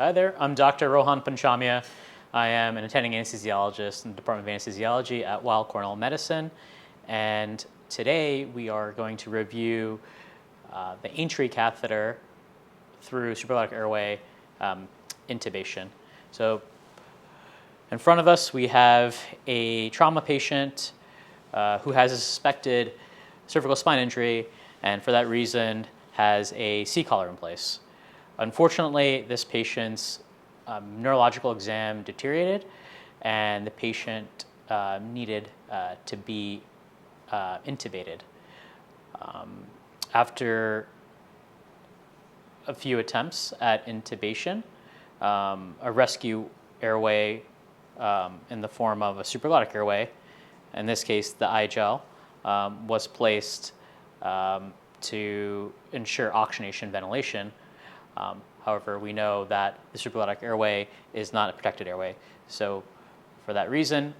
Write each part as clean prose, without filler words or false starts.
Hi there, I'm Dr. Rohan Panchamia. I am an attending anesthesiologist in the Department of Anesthesiology at Weill Cornell Medicine. And today we are going to review the Aintree catheter through supraglottic airway intubation. So in front of us we have a trauma patient who has a suspected cervical spine injury, and for that reason has a C-collar in place. Unfortunately, this patient's neurological exam deteriorated, and the patient needed to be intubated. After a few attempts at intubation, a rescue airway in the form of a supraglottic airway, in this case the I-gel, was placed to ensure oxygenation ventilation. However, we know that the supraglottic airway is not a protected airway. So for that reason,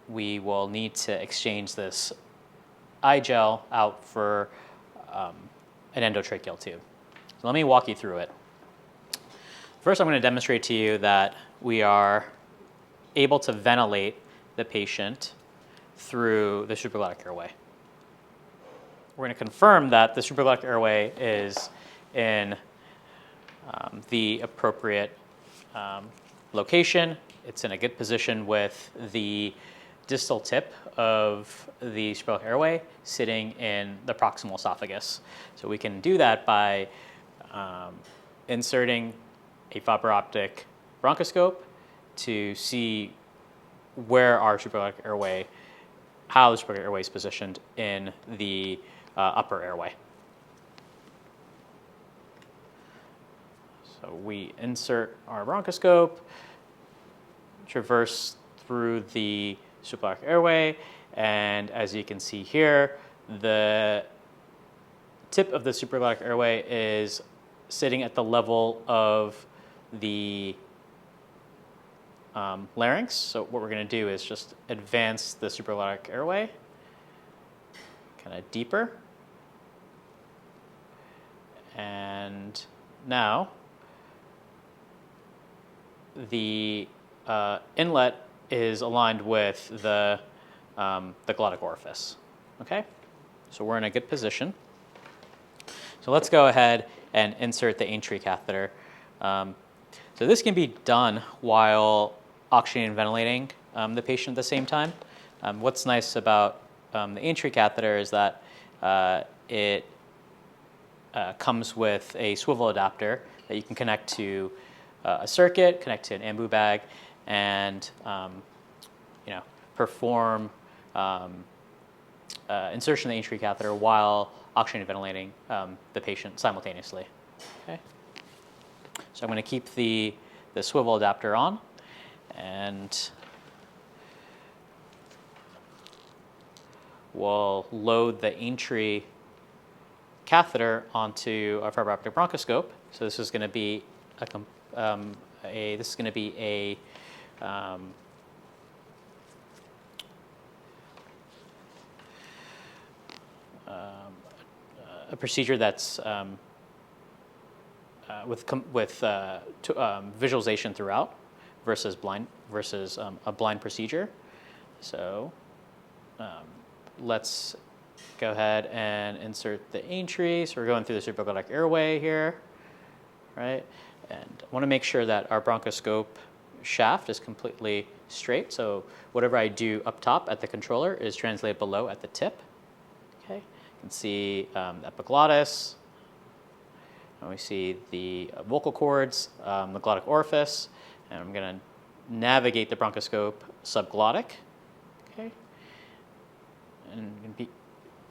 we will need to exchange this I-gel out for an endotracheal tube. So let me walk you through it. First, I'm going to demonstrate to you that we are able to ventilate the patient through the supraglottic airway. We're going to confirm that the supraglottic airway is in the appropriate location. It's in a good position with the distal tip of the supraglottic airway sitting in the proximal esophagus. So we can do that by inserting a fiber optic bronchoscope to see where our supraglottic airway, how the supraglottic airway is positioned in the upper airway. So we insert our bronchoscope, traverse through the supraglottic airway, and as you can see here, the tip of the supraglottic airway is sitting at the level of the larynx. So what we're going to do is just advance the supraglottic airway kind of deeper. And now the inlet is aligned with the glottic orifice. Okay, so we're in a good position. So let's go ahead and insert the Aintree catheter. So this can be done while oxygenating and ventilating the patient at the same time. What's nice about the Aintree catheter is that it comes with a swivel adapter that you can connect to a circuit, connect to an ambu bag, and perform insertion of the Aintree catheter while oxygenating and ventilating the patient simultaneously. Okay. So I'm going to keep the swivel adapter on, and we'll load the Aintree catheter onto our fiber optic bronchoscope. So this is going to be a procedure that's with visualization throughout versus a blind procedure. So let's go ahead and insert the Aintree. So we're going through the supraglottic airway here, right? And I want to make sure that our bronchoscope shaft is completely straight. So whatever I do up top at the controller is translated below at the tip. Okay, you can see the epiglottis, and we see the vocal cords, the glottic orifice, and I'm going to navigate the bronchoscope subglottic. Okay, and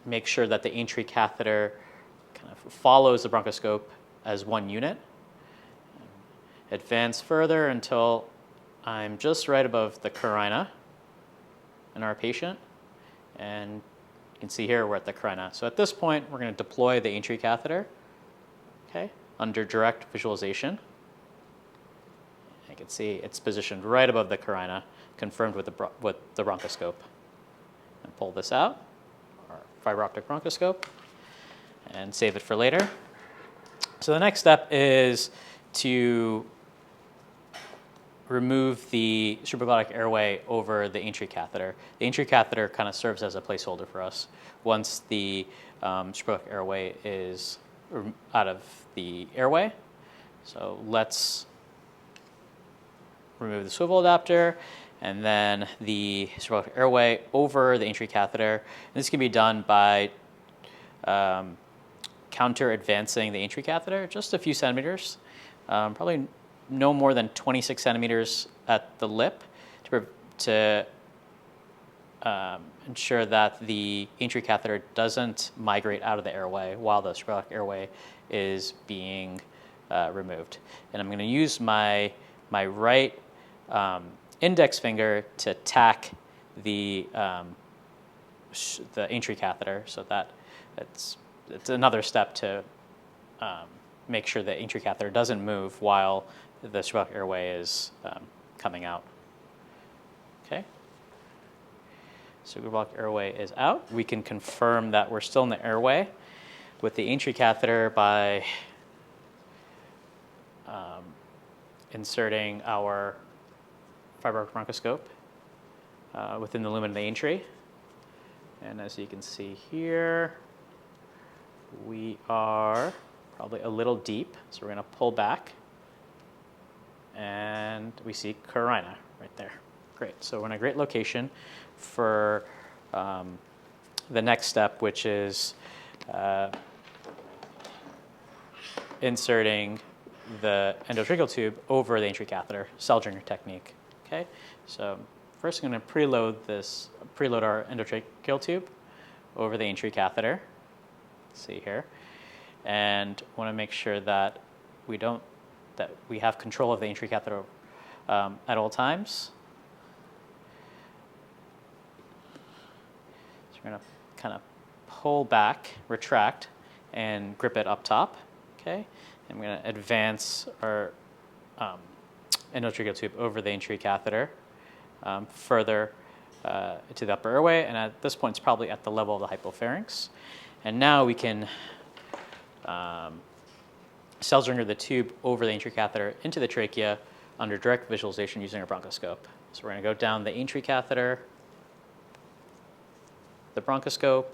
make sure that the Aintree catheter kind of follows the bronchoscope as one unit. Advance further until I'm just right above the carina in our patient, and you can see here we're at the carina. So at this point, we're going to deploy the Aintree catheter, okay, under direct visualization. You can see it's positioned right above the carina, confirmed with the bronchoscope. And pull this out, our fiber optic bronchoscope, and save it for later. So the next step is to remove the supraglottic airway over the Aintree catheter. The Aintree catheter kind of serves as a placeholder for us. Once the supraglottic airway is out of the airway, so let's remove the swivel adapter and then the supraglottic airway over the Aintree catheter. And this can be done by counter advancing the Aintree catheter just a few centimeters, probably no more than 26 centimeters at the lip to ensure that the Aintree catheter doesn't migrate out of the airway while the supraglottic airway is being removed. And I'm going to use my right index finger to tack the Aintree catheter, so that it's another step to make sure the Aintree catheter doesn't move while the supraglottic airway is coming out. Okay. Supraglottic airway is out. We can confirm that we're still in the airway with the Aintree catheter by inserting our fiber bronchoscope within the lumen of the Aintree. And as you can see here, we are probably a little deep, so we're going to pull back, and we see carina right there. Great. So we're in a great location for the next step, which is inserting the endotracheal tube over the Aintree catheter, cell joiner technique. Okay. So first, I'm going to preload our endotracheal tube over the Aintree catheter. See here, and want to make sure that we have control of the Aintree catheter at all times. So we're going to kind of pull back, retract, and grip it up top. Okay, and we're going to advance our endotracheal tube over the Aintree catheter further to the upper airway, and at this point, it's probably at the level of the hypopharynx. And now we can cell joiner the tube over the Aintree catheter into the trachea under direct visualization using a bronchoscope. So we're going to go down the Aintree catheter, the bronchoscope,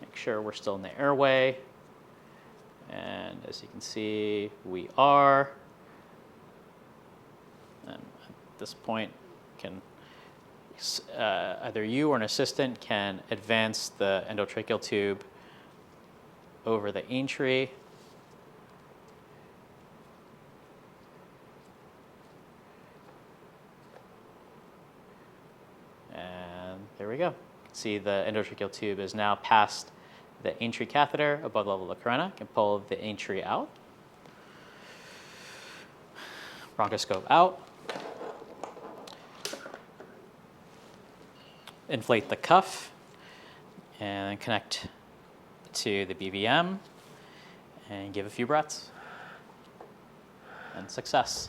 make sure we're still in the airway. And as you can see, we are. And at this point, either you or an assistant can advance the endotracheal tube over the Aintree. And there we go. See, the endotracheal tube is now past the Aintree catheter above the level of the carina. You can pull the Aintree out. Bronchoscope out. Inflate the cuff and connect to the BVM and give a few breaths. And success.